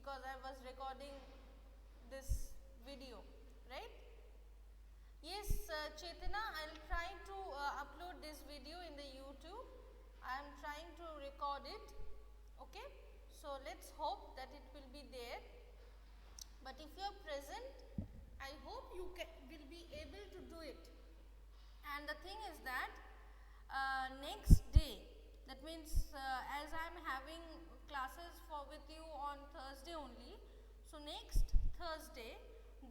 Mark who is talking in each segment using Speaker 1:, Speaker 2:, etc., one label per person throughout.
Speaker 1: because I was recording this video, right? Yes, Chetana, I'll try to upload this video in the YouTube. I am trying to record it, okay? So let's hope that it will be there. But if you are present, I hope you will be able to do it. And the thing is that next day, that means as I am having classes with you on Thursday only, so next Thursday,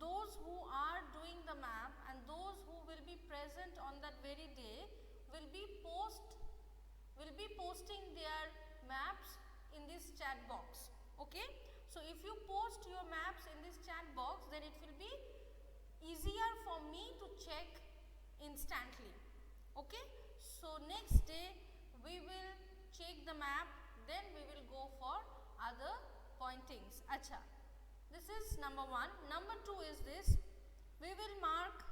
Speaker 1: those who are doing the map and those who will be present on that very day will be posting their maps in this chat box, okay? So if you post your maps in this chat box, then it will be easier for me to check instantly, okay? So next day we will check the map, then we will go for other pointings. Acha, this is number 1. Number 2 is this, we will mark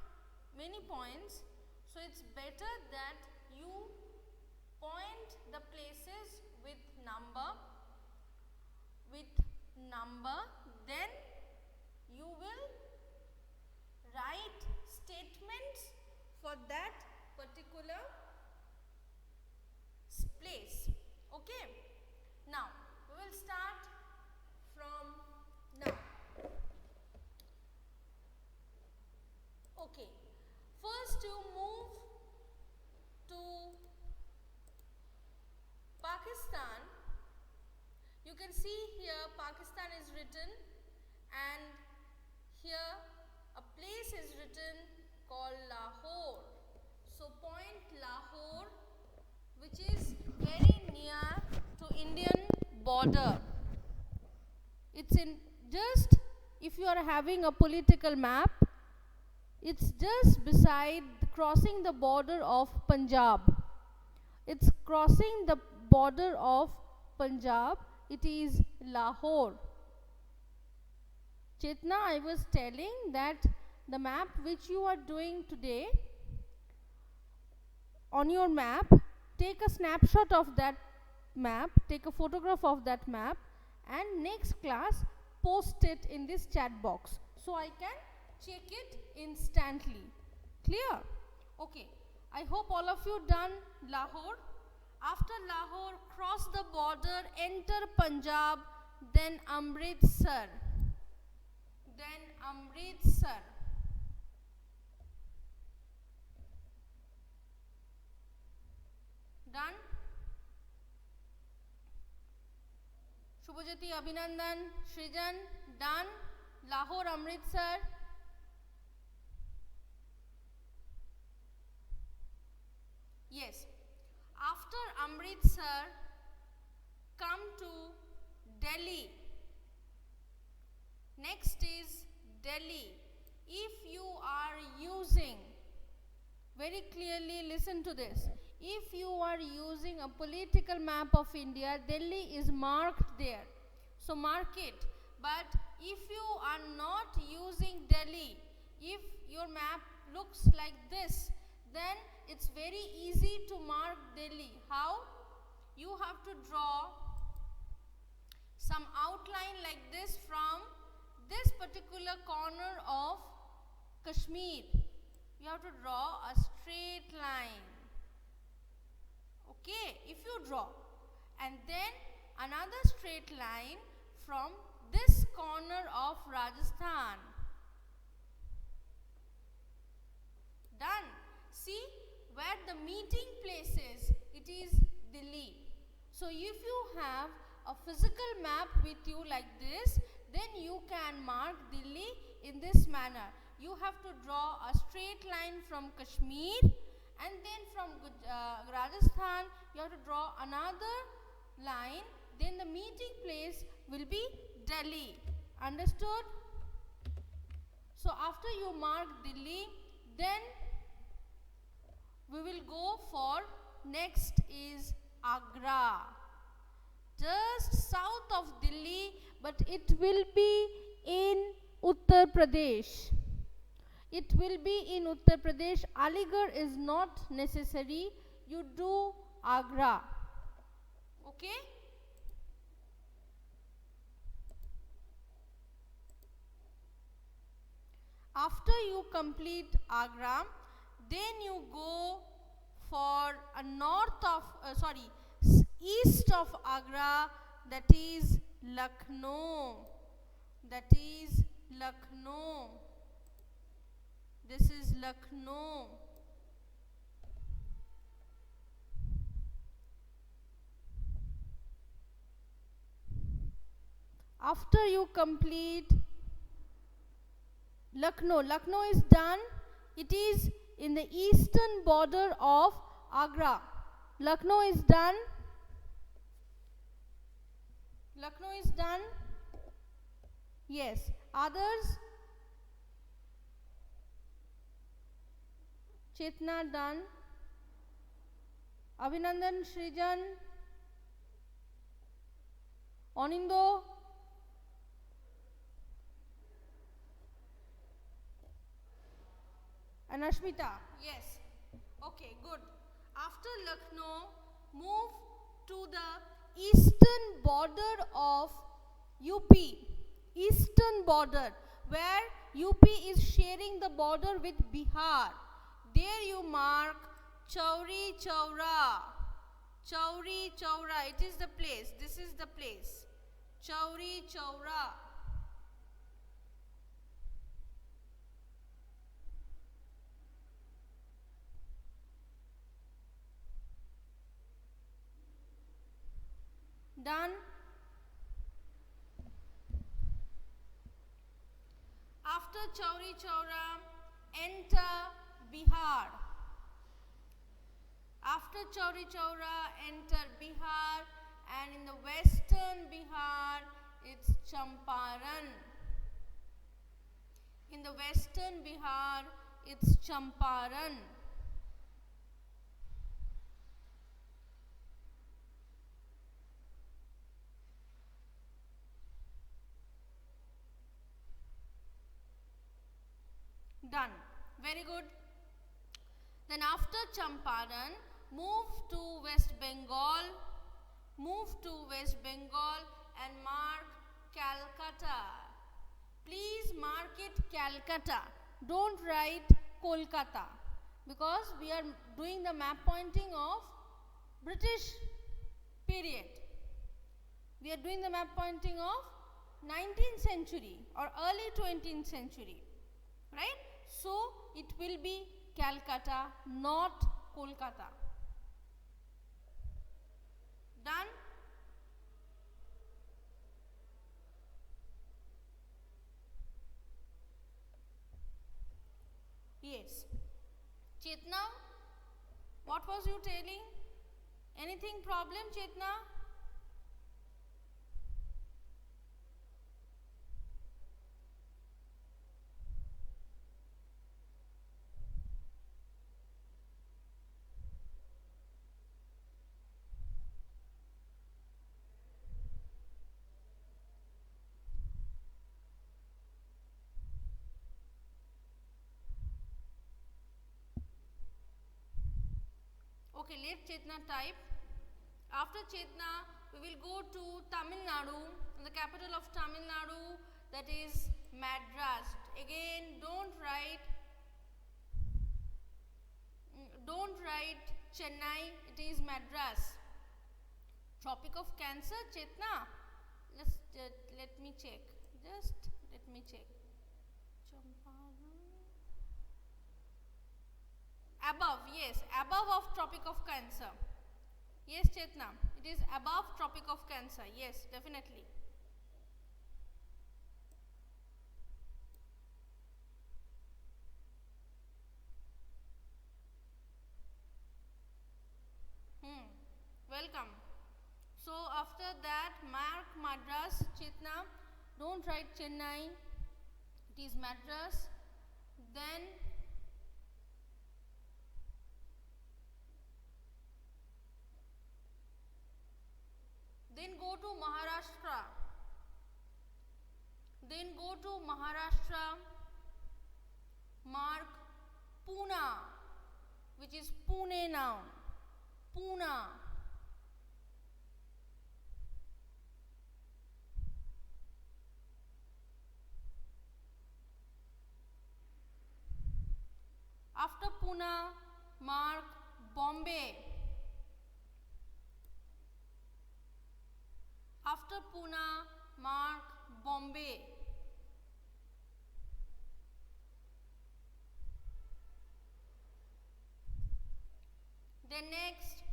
Speaker 1: many points, so it's better that you point the places with number, then you will write statements for that particular place, okay? Now we will start from now. Okay, first you move to Pakistan. You can see here Pakistan is written, and here a place is written called Lahore. So point Lahore, which is very near to Indian border. It's in just, if you are having a political map, it's just beside crossing the border of Punjab. It's crossing the border of Punjab. It is Lahore. Chetna, I was telling that the map which you are doing today, on your map, take a snapshot of that map, take a photograph of that map, and next class post it in this chat box so I can check it instantly. Clear? Okay, I hope all of you done Lahore. After Lahore, cross the border, enter Punjab, then Amritsar. Done? Shubhajyoti, Abhinandan, Shrijan, done? Lahore, Amritsar. Yes. After Amritsar, come to Delhi. Next is Delhi. If you are using, very clearly listen to this, if you are using a political map of India, Delhi is marked there. So mark it. But if you are not using Delhi, if your map looks like this, then it's very easy to mark Delhi. How? You have to draw some outline like this from this particular corner of Kashmir. You have to draw a straight line. Okay, if you draw, and then another straight line from this corner of Rajasthan. Done. See where the meeting place is, it is Delhi. So if you have a physical map with you like this, then you can mark Delhi in this manner. You have to draw a straight line from Kashmir, and then from Rajasthan you have to draw another line, then the meeting place will be Delhi. Understood? So after you mark Delhi, then we will go for next is Agra. Just south of Delhi, but it will be in Uttar Pradesh. It will be in Uttar Pradesh. Aligarh is not necessary. You do Agra. Okay? After you complete Agra, then you go for a east of Agra, that is Lucknow. That is Lucknow. This is Lucknow. After you complete Lucknow, Lucknow is done. It is in the eastern border of Agra. Lucknow is done. Lucknow is done. Yes. Others? Chetna done. Abhinandan, Srijan, Anindo, and Ashmita. Yes. Okay, good. After Lucknow, move to the eastern border of UP. Eastern border, where UP is sharing the border with Bihar. There you mark Chauri Chaura. Chauri Chaura. It is the place. This is the place. Chauri Chaura. Done. After Chauri Chaura, enter Bihar. After Chauri Chaura, enter Bihar, and in the western Bihar, it's Champaran. In the western Bihar, it's Champaran. Done. Very good. Then after Champaran, move to West Bengal. Move to West Bengal and mark Calcutta. Please mark it Calcutta. Don't write Kolkata, because we are doing the map pointing of British period. We are doing the map pointing of 19th century or early 20th century. Right? So, it will be Calcutta, not Kolkata. Done? Yes. Chetna, what was you telling? Anything problem, Chetna? Okay, let Chetna type. After Chetna, we will go to Tamil Nadu, the capital of Tamil Nadu, that is Madras. Again, don't write Chennai, it is Madras. Tropic of Cancer, Chetna. Let me check. Just let me check. Above, yes, above of Tropic of Cancer. Yes, Chetna, it is above Tropic of Cancer. Yes, definitely. Welcome. So, after that, mark Madras, Chetna. Don't write Chennai, it is Madras. Then go to Maharashtra. Then go to Maharashtra, mark Pune, which is Pune now. Pune. Pune, mark Bombay. After Pune, mark Bombay. Then next,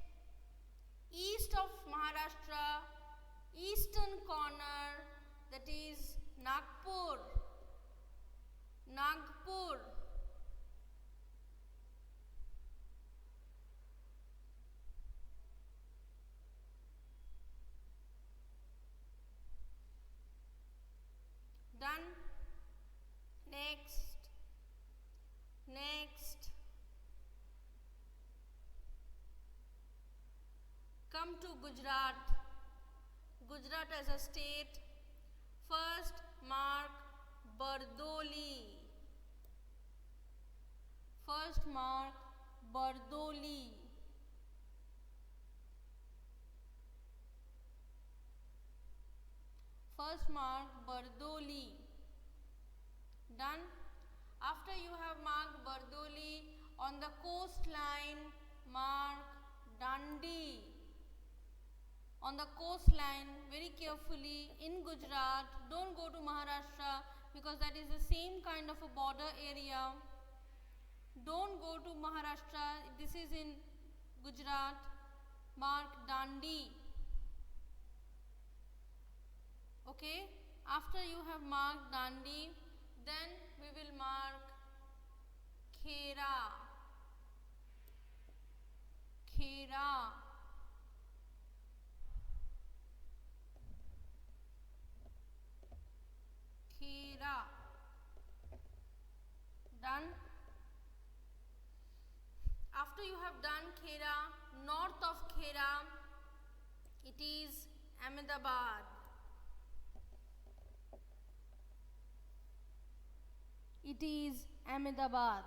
Speaker 1: east of Maharashtra, eastern corner, that is Nagpur. Nagpur. Done. Next. Come to Gujarat. Gujarat as a state. First mark Bardoli. First mark Bardoli. First mark Bardoli. Done. After you have marked Bardoli, on the coastline mark Dandi. On the coastline, very carefully, in Gujarat, don't go to Maharashtra because that is the same kind of a border area. Don't go to Maharashtra, this is in Gujarat, mark Dandi. Okay, after you have marked Dandi, then we will mark Khera. Khera. Khera. Done. After you have done Khera, north of Khera, it is Ahmedabad. It is Ahmedabad.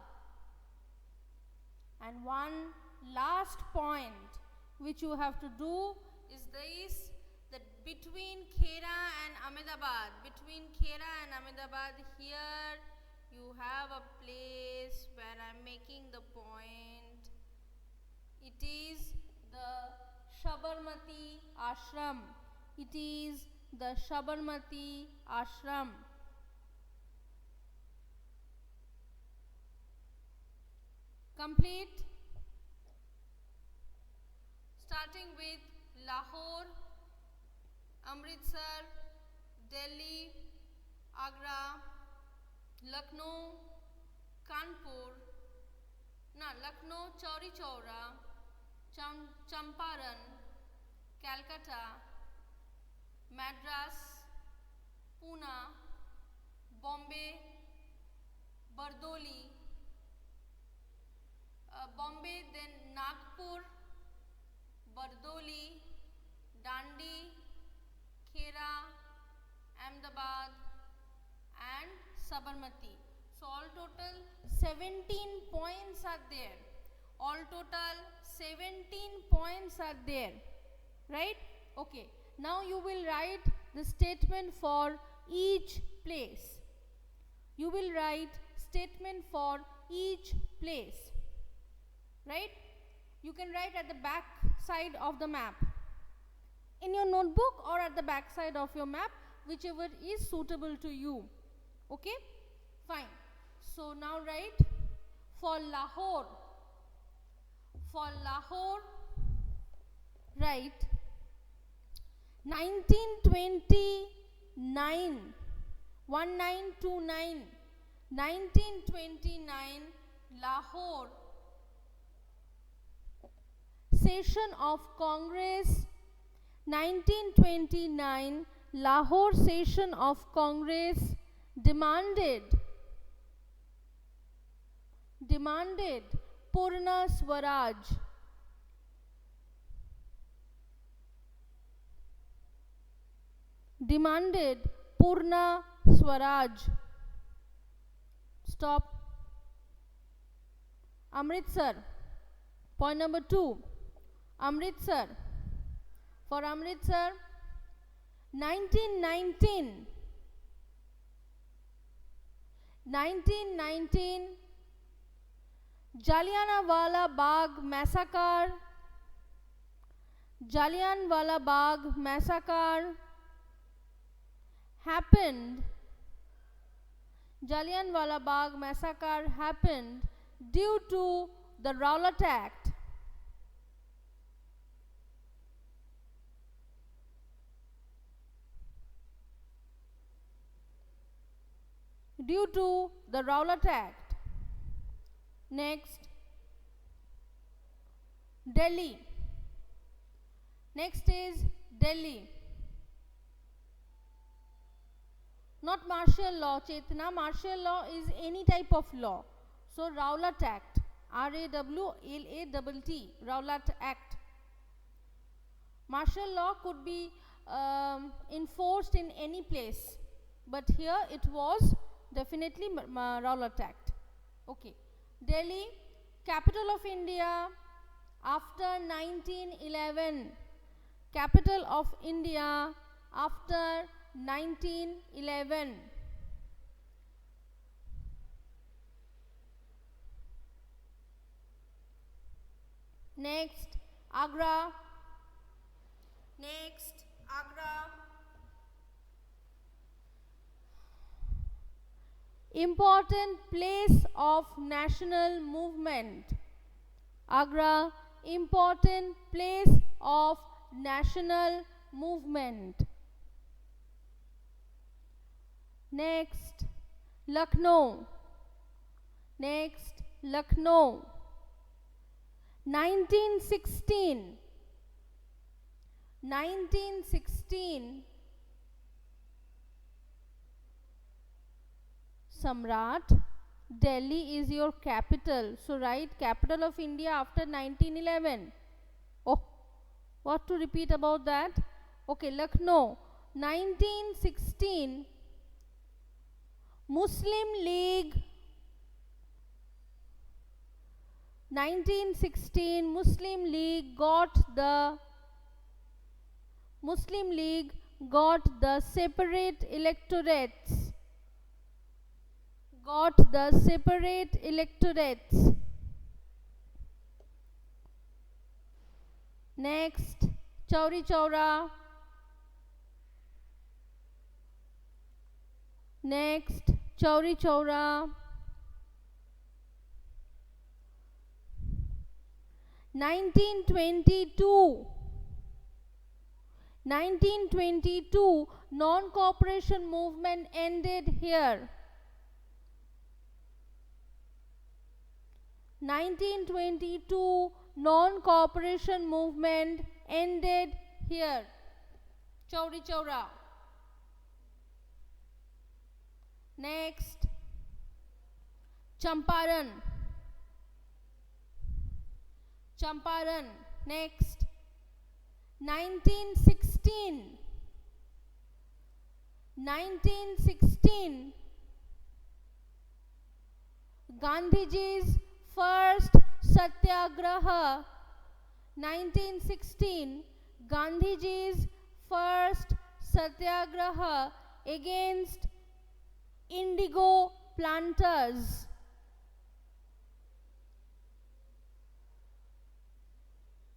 Speaker 1: And one last point which you have to do is this, that between Khera and Ahmedabad, here you have a place where I am making the point. It is the Sabarmati Ashram. It is the Sabarmati Ashram. Complete. Starting with Lahore, Amritsar, Delhi, Agra, Lucknow, Kanpur, Lucknow, Chauri Chaura, Champaran, Calcutta, Madras, Pune, Bombay, Bardoli, Bombay, then Nagpur, Bardoli, Dandi, Khera, Ahmedabad and Sabarmati. So all total 17 points are there. All total 17 points are there. Right? Okay. Now you will write the statement for each place. You will write statement for each place. Right? You can write at the back side of the map, in your notebook or at the back side of your map, whichever is suitable to you. Okay? Fine. So now write for Lahore. For Lahore, write 1929, 1929, 1929 Lahore. Session of Congress, 1929 Lahore Session of Congress demanded Purna Swaraj. Demanded Purna Swaraj. Stop. Amritsar. Point number 2. Amritsar. For Amritsar, 1919 1919 Jallianwala Bagh massacre. Jallianwala Bagh massacre happened. Jallianwala Bagh massacre happened due to the Rowlatt Act. Due to the Rowlatt Act. Next, Delhi. Next is Delhi. Not martial law, Chetna. Martial law is any type of law. So, Rowlatt Act. R-A-W-L-A-T-T. Rowlatt Act. Martial law could be enforced in any place. But here it was definitely Rowlatt Act. Okay. Delhi, capital of India after 1911. Capital of India after 1911. Next, Agra. Next, Agra. Important place of national movement. Agra, important place of national movement. Next, Lucknow. Next, Lucknow. 1916. 1916. Samrat, Delhi is your capital. So write capital of India after 1911. Oh, what to repeat about that? Okay, Lucknow. 1916. Muslim League. 1916 Muslim League got the separate electorates. Got the separate electorates. Next, Chauri Chaura. Next, Chauri Chaura. 1922. 1922 non-cooperation movement ended here. 1922 non-cooperation movement ended here. Chauri Chaura. Next, Champaran. Champaran. Next, 1916. 1916 Gandhiji's first satyagraha. 1916 Gandhiji's first satyagraha against indigo planters.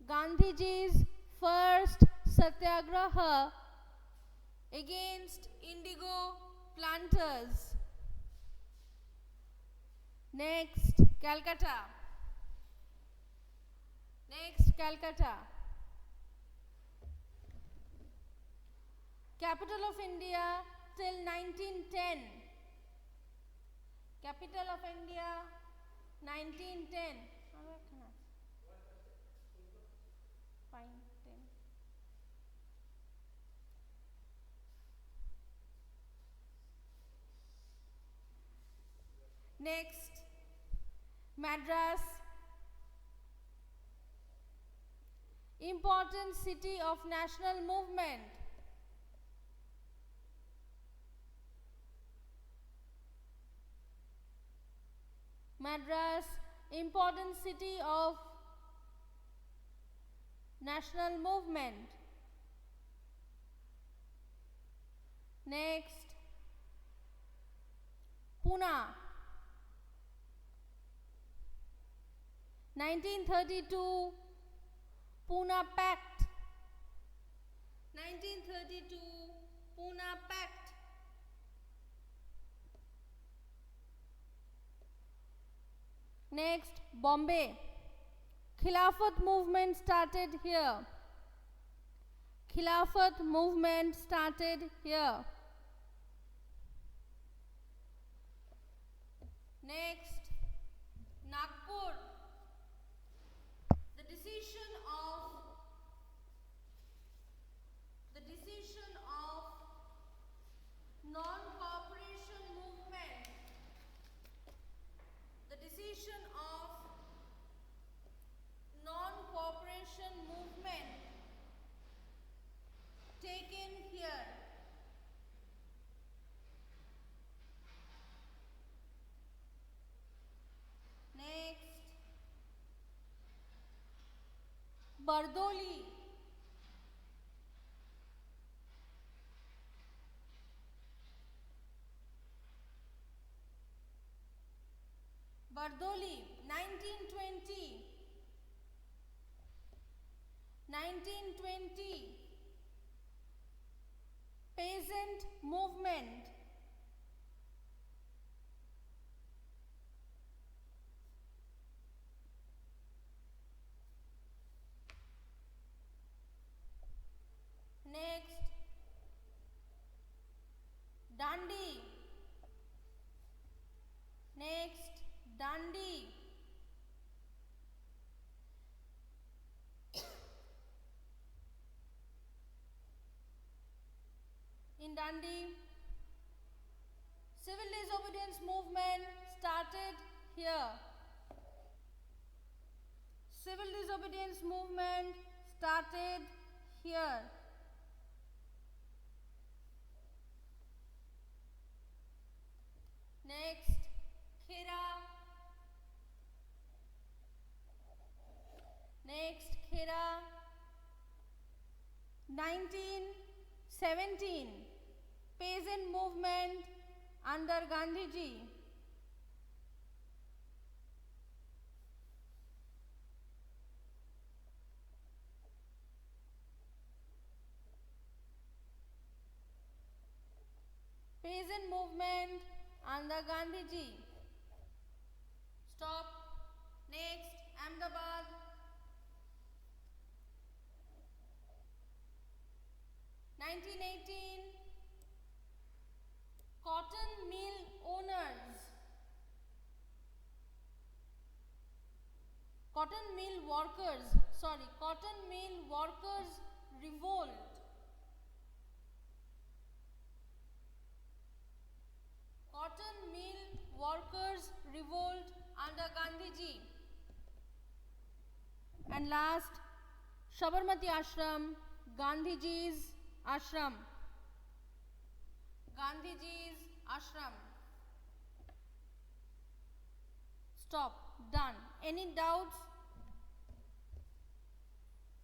Speaker 1: Gandhiji's first satyagraha against indigo planters. Next, Calcutta. Next, Calcutta. Capital of India till 1910. Capital of India 1910. Fine, 10. Next, Madras. Important city of national movement. Madras, important city of national movement. Next, Pune. 1932 Pune Pact. 1932 Pune Pact. Next, Bombay. Khilafat movement started here. Khilafat movement started here. Next, Nagpur. The decision of non-cooperation movement. The decision of non-cooperation movement taken here. Next, Bardoli. Bardoli, 1920. 1920. Peasant movement. Next, Dandi. Next, Dandi. In Dandi, civil disobedience movement started here. Civil disobedience movement started here. Next, Khera. Next, Khera. 1917. Peasant movement under Gandhiji. Peasant movement under Gandhiji. Stop. Next, Ahmedabad. 1918. Cotton mill owners. Cotton mill workers revolt. Cotton mill workers revolt under Gandhiji. And last, Sabarmati Ashram, Gandhiji's ashram. Gandhiji's ashram. Stop. Done. Any doubts?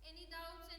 Speaker 1: Any doubts?